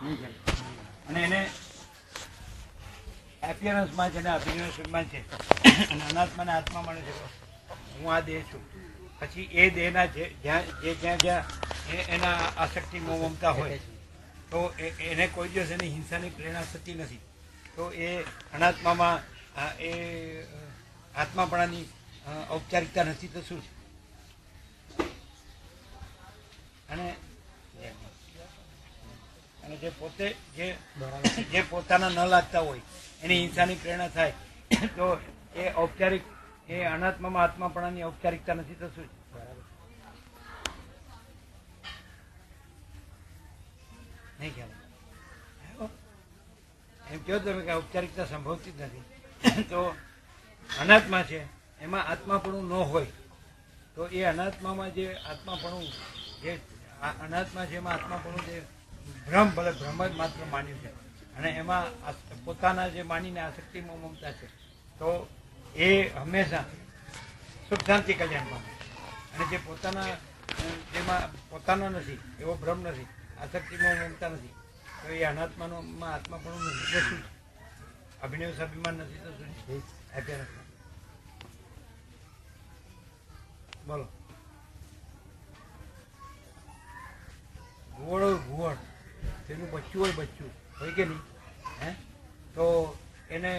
અને એને એપિયરન્સમાં છે ને અભિનયમાં છે અને અનાત્માને આત્મા માને છે હું આ દેહ છું. પછી એ દેહના જ્યાં જ્યાં એના આસક્તિ મમતા હોય તો એને કોઈ દિવસ એની હિંસાની પ્રેરણા થતી નથી. તો એ અનાત્મામાં એ આત્માપણાની ઔપચારિકતા નથી તો શું છે? અને જે પોતે જે પોતાના ન લાગતા હોય એની હિંસાની પ્રેરણા થાય તો એ ઔપચારિક એ અનાત્મામાં આત્માપણાની ઔપચારિકતા નથી તો શું છે? નહીં ખ્યાલ એમ કહો તમે કે ઔપચારિકતા સંભવતી જ નથી. તો અનાત્મા છે એમાં આત્માપણું ન હોય તો એ અનાત્મામાં જે આત્માપણું જે અનાત્મા છે એમાં આત્માપણું જે ભ્રમ ભલે ભ્રમ જ માત્ર માન્યું છે અને એમાં પોતાના જે માનીને આસક્તિમાં મમતા છે તો એ હંમેશા સુખ શાંતિ કલ્યાણ પામે. અને જે પોતાના જેમાં પોતાનો નથી એવો ભ્રમ નથી, આસક્તિમાં મમતા નથી તો એ અનાત્મામાં આત્માપણું નથી તો શું? અભિનય સ્વાભિમાન નથી તો શું? બોલો. ઘુવડ હોય ઘુવડ, તેનું બચ્ચું હોય બચ્ચું હોય કે નહીં? તો એને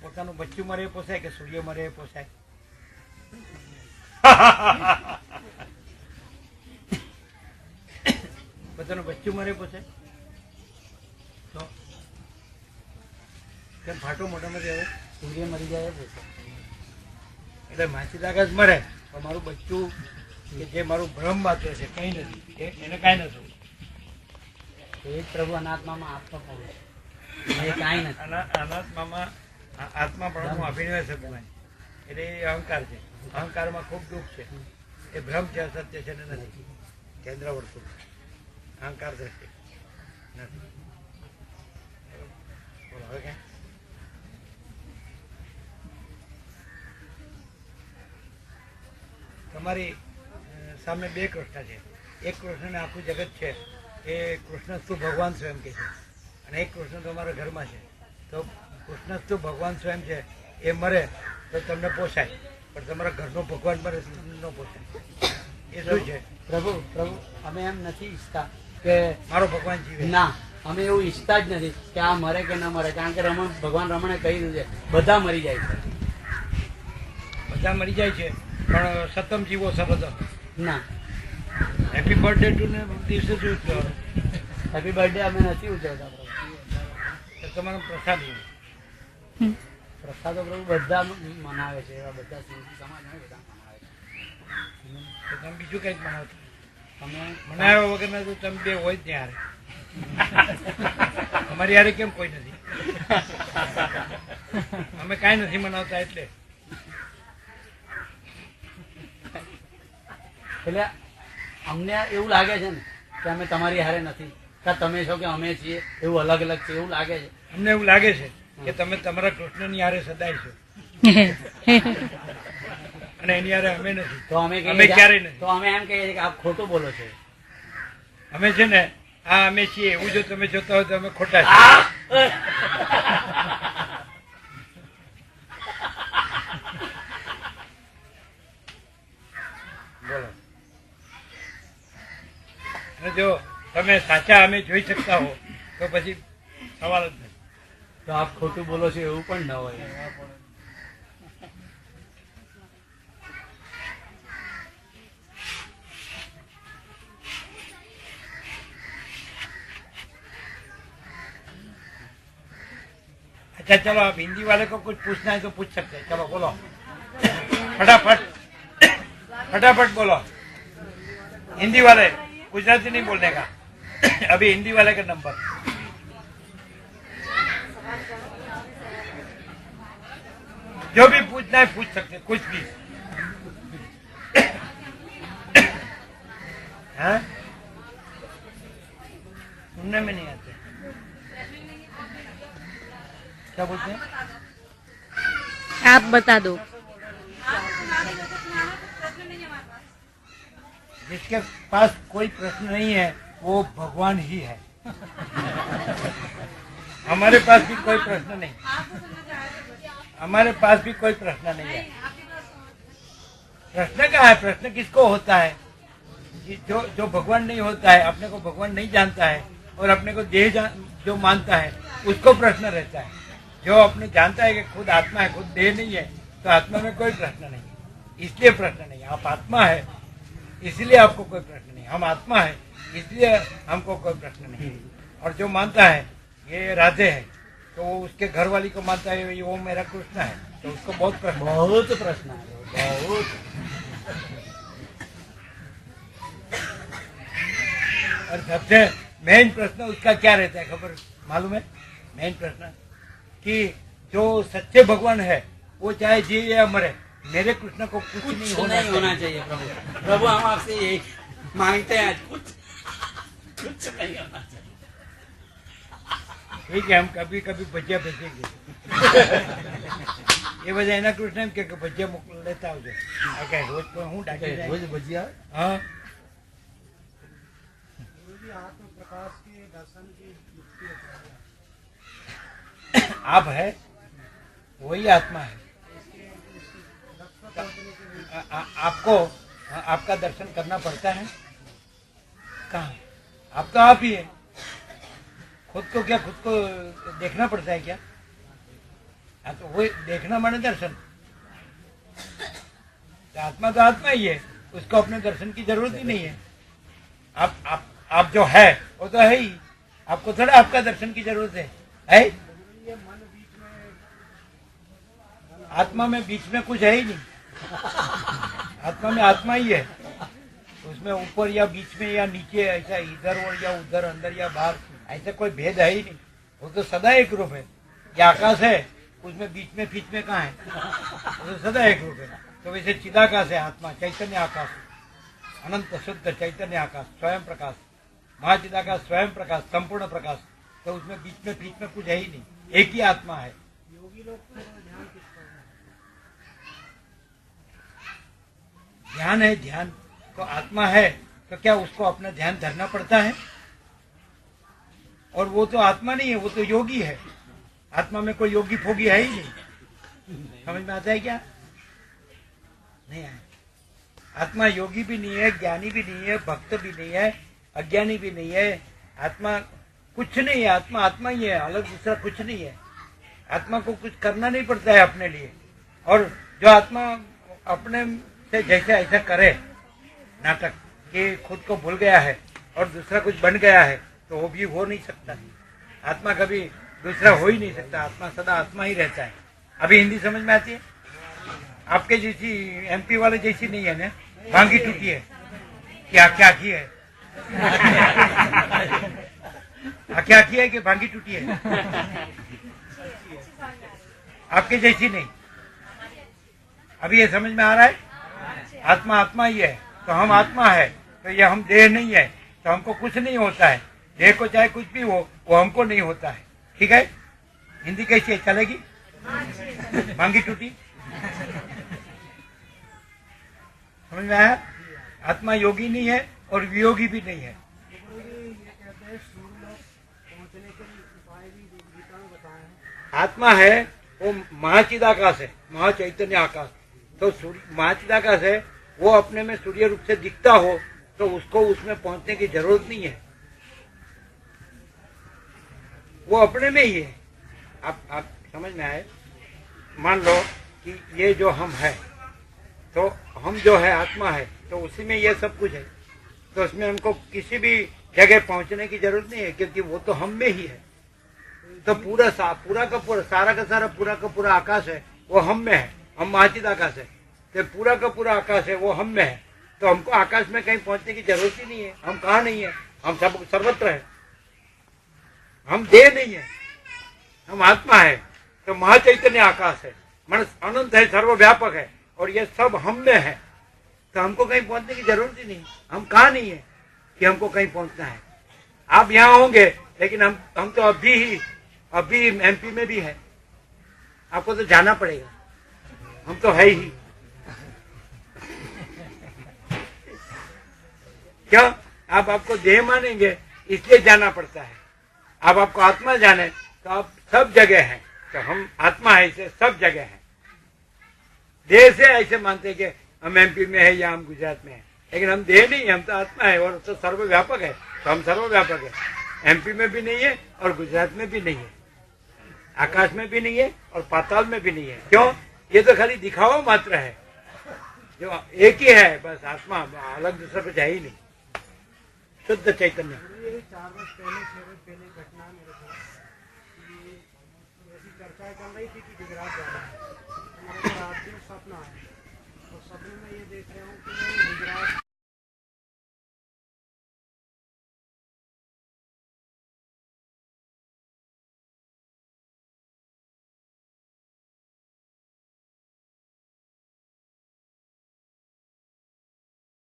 પોતાનું બચ્ચું મરે પોસાય કે સૂર્ય મરે પોસાય? પોતાનું બચ્ચું મરે પોસાય તો કેમ ફાટો મોઢામાંથી હવે સૂર્ય મરી જાય પોસાય? એટલે માછી તાકાત મરે તો મારું બચ્ચું કે જે મારું ભ્રમ માત્ર છે કઈ નથી એને કઈ નથી. એ જ પ્રભુ અનાત્મામાં આત્માપણું એ કાંઈ નથી. અનાત્મામાં આત્માપણું અભિનય શબ્દ એટલે એ અહંકાર છે. અહંકારમાં ખૂબ દુઃખ છે. એ ભ્રમ છે, અસત્ય છે ને નથી. કેન્દ્ર વર્તુળ અહંકાર દ્રષ્ટિ નથી. બોલો હવે ક્યાં તમારી સામે બે કૃષ્ણ છે. એક કૃષ્ણને આખું જગત છે એ કૃષ્ણસ્તુ ભગવાન સ્વયં કે છે અને એક કૃષ્ણ તમારા ઘરમાં છે. તો કૃષ્ણસ્તુ ભગવાન સ્વયં છે એ મરે તો તમને પોસાય પણ તમારા ઘરનો ભગવાન મરે ન પોસાય. એ શું છે? પ્રભુ પ્રભુ અમે એમ નથી ઈચ્છતા કે મારો ભગવાન જીવે. ના, અમે એવું ઈચ્છતા જ નથી કે આ મરે કે ન મરે. કારણ કે ભગવાન રમણે કહી દીધું છે બધા મરી જાય છે. બધા મરી જાય છે પણ સતમ જીવો સરદમ. ના, હેપી બર્થડે ટુ ને દિવસે શું કહેવાનું? હેપી બર્થડે અમે નથી ઉજવતા પ્રભુ. તો તમારો પ્રસાદ પ્રસાદો પ્રભુ બધા મનાવે છે, એવા બધા સમાજ બધા મનાવે છે. તો તમે બીજું કંઈક મનાવતો તમે મનાવ્યા વગરના તો તમે બે હોય જ ત્યાં હારે. અમારી યારે કેમ કોઈ નથી? અમે કાંઈ નથી મનાવતા એટલે એટલે અમને એવું લાગે છે ને કે અમે તમારી હારે નથી, કે તમે છો કે અમે છીએ એવું અલગ અલગ છે એવું લાગે છે. અમને એવું લાગે છે કે તમે તમારા કૃષ્ણની હારે સદાય છો અને એની હારે અમે નથી. તો અમે ક્યારેય નથી. તો અમે એમ કહીએ છીએ કે આપ ખોટું બોલો છો. અમે છે ને આ અમે છીએ એવું જો તમે જોતા હોય તો અમે ખોટા છીએ. બોલો. અને જો તમે સાચા અમે જોઈ શકતા હો તો પછી સવાલ જ નથી. તો આપ ખોટું બોલો છો એવું પણ ન હોય. अच्छा चलो आप हिंदी वाले को कुछ पूछना है तो पूछ सकते हैं. चलो बोलो फटाफट फटाफट बोलो. हिंदी वाले, गुजराती नहीं बोलने का. अभी हिंदी वाले का नंबर. जो भी पूछना है पूछ सकते कुछ भी. हाँ सुनने में नहीं आते. क्या बोलते हैं? आप बता दो. जिसके पास कोई प्रश्न नहीं है वो भगवान ही है. हमारे पास भी कोई प्रश्न नहीं, हमारे पास भी कोई प्रश्न नहीं है। प्रश्न क्या है? प्रश्न किसको होता है? जो भगवान नहीं होता है, अपने को भगवान नहीं जानता है और अपने को देह जो मानता है, उसको प्रश्न रहता है। जो अपने जानता है कि खुद आत्मा है, खुद देह नहीं है, तो आत्मा में कोई प्रश्न नहीं है, इसलिए प्रश्न नहीं। आप आत्मा है इसलिए आपको कोई प्रश्न नहीं, हम आत्मा है इसलिए हमको कोई प्रश्न नहीं। और जो मानता है ये राधे है, तो वो उसके घर वाली को मानता है वो मेरा कृष्ण है, तो उसको बहुत प्रश्न है, बहुत। और सबसे मेन प्रश्न उसका क्या रहता है खबर मालूम है? मेन प्रश्न कि जो सच्चे भगवान है वो चाहे जिए या मरे, मेरे कृष्ण को कुछ नहीं होना चाहिए। प्रभु हम आपसे यही मांगते हैं, कुछ नहीं होना चाहिए। ठीक है, हम कभी कभी भजिया भेजेंगे। ये वजह ना कृष्ण एम के भजिया लेता हो जाए रोज तो हूँ डाके रोज भजिया। हाँ, प्रकाश के दर्शन की आप है वही आत्मा है। आपको आपका दर्शन करना पड़ता है कहाँ? आप तो आप ही है। खुद को क्या खुद को देखना पड़ता है क्या? हाँ, तो वो देखना माने दर्शन। तो आत्मा ही है, उसको अपने दर्शन की जरूरत ही नहीं है। आप जो है वो तो है ही, आपको थोड़ा आपका दर्शन की जरूरत है? आत्मा में बीच में कुछ है ही नहीं। आत्मा में आत्मा ही है, उसमें ऊपर या बीच में या नीचे ऐसा इधर और या उधर, अंदर या बाहर, ऐसा कोई भेद है ही नहीं। वो तो सदा एक रूप है। या आकाश है, उसमें बीच में बीच में कहाँ है? वो तो सदा एक रूप है। तो वैसे चिदाकाश है आत्मा, चैतन्य आकाश, अनंत शुद्ध चैतन्य आकाश, स्वयं प्रकाश, महाचिदाकाश, स्वयं प्रकाश, संपूर्ण प्रकाश। तो उसमें बीच में कुछ है ही नहीं, एक ही आत्मा है। योगी लोग को ध्यान किस पर है? ध्यान है, ध्यान तो आत्मा है, तो क्या उसको अपना ध्यान धरना पड़ता है? और वो तो आत्मा नहीं है, वो तो योगी है। आत्मा में कोई योगी फोगी है ही नहीं। समझ में आता है क्या? नहीं आया। आत्मा योगी भी नहीं है, ज्ञानी भी नहीं है, भक्त भी नहीं है, अज्ञानी भी नहीं है। आत्मा कुछ नहीं है, आत्मा ही है, अलग दूसरा कुछ नहीं है। आत्मा को कुछ करना नहीं पड़ता है अपने लिए। और जो आत्मा अपने से जैसे ऐसा करे नाटक कि खुद को भूल गया है और दूसरा कुछ बन गया है, तो वो भी हो नहीं सकता। आत्मा कभी दूसरा हो ही नहीं सकता। आत्मा सदा आत्मा ही रहता है। अभी हिंदी समझ में आती है? आपके जैसी एमपी वाले जैसी नहीं है ना, भांगी टूटी है। क्या क्या की है? क्या की है कि भांगी टूटी है? आपके जैसी नहीं। अभी ये समझ में आ रहा है? आत्मा ही है, तो हम आत्मा है, तो ये हम देह नहीं है, तो हमको कुछ नहीं होता है। देह को चाहे कुछ भी हो, वो हमको नहीं होता है। ठीक है? हिंदी कैसी है, चलेगी? भांगी टूटी समझ में आया? आत्मा योगी नहीं है और वियोगी भी नहीं है। आत्मा है वो महाचिदाकाश है, महाचैतन्य आकाश। तो महाचिदाकाश है, वो अपने में सूर्य रूप से दिखता हो तो उसको उसमें पहुंचने की जरूरत नहीं है, वो अपने में ही है। आप समझ में आए? मान लो कि ये जो हम है, तो हम जो है आत्मा है, तो उसी में ये सब कुछ है। तो उसमें हमको किसी भी जगह पहुंचने की जरूरत नहीं है, क्योंकि वो तो हम में ही है। तो पूरा का पूरा सारा का सारा पूरा का पूरा आकाश है, वो हम में है। हम महाचिद आकाश है, तो पूरा का पूरा आकाश है, वो हम में है। तो हमको आकाश में कहीं पहुंचने की जरूरत ही नहीं है। हम कहाँ नहीं है? हम सब सर्वत्र है। हम देह नहीं है, हम आत्मा है। तो महाचैतन्य आकाश है, मन अनंत है, सर्वव्यापक है, और ये सब हम में है। तो हमको कहीं पहुंचने की जरूरत ही नहीं। हम कहाँ नहीं है कि हमको कहीं पहुंचना है। आप यहाँ होंगे, लेकिन हम तो अभी एमपी में भी है। आपको तो जाना पड़ेगा, हम तो है ही। क्या आप आपको देह मानेंगे इसलिए जाना पड़ता है। अब आपको आत्मा जाने तो आप सब जगह हैं, तो हम आत्मा है इसे सब जगह हैं। देह से ऐसे मानते हैं कि हम एमपी में है या हम गुजरात में है, लेकिन हम देह नहीं है, हम तो आत्मा है और तो सर्वव्यापक है, तो हम सर्वव्यापक है। एमपी में भी नहीं है और गुजरात में भी नहीं है, आकाश में भी नहीं है और पाताल में भी नहीं है। क्यों? ये तो खाली दिखावा मात्र है, जो एक ही है बस आत्मा, अलग दूसरा कुछ है ही नहीं, शुद्ध चैतन्य। ये 4 वर्ष पहले घटना मेरे साथ कि ऐसी चर्चा चल रही थी कि गुजरात जाना है। तो मेरे को रात में सपना आया, और सपने में ये देख रहा हूँ कि मैं गुजरात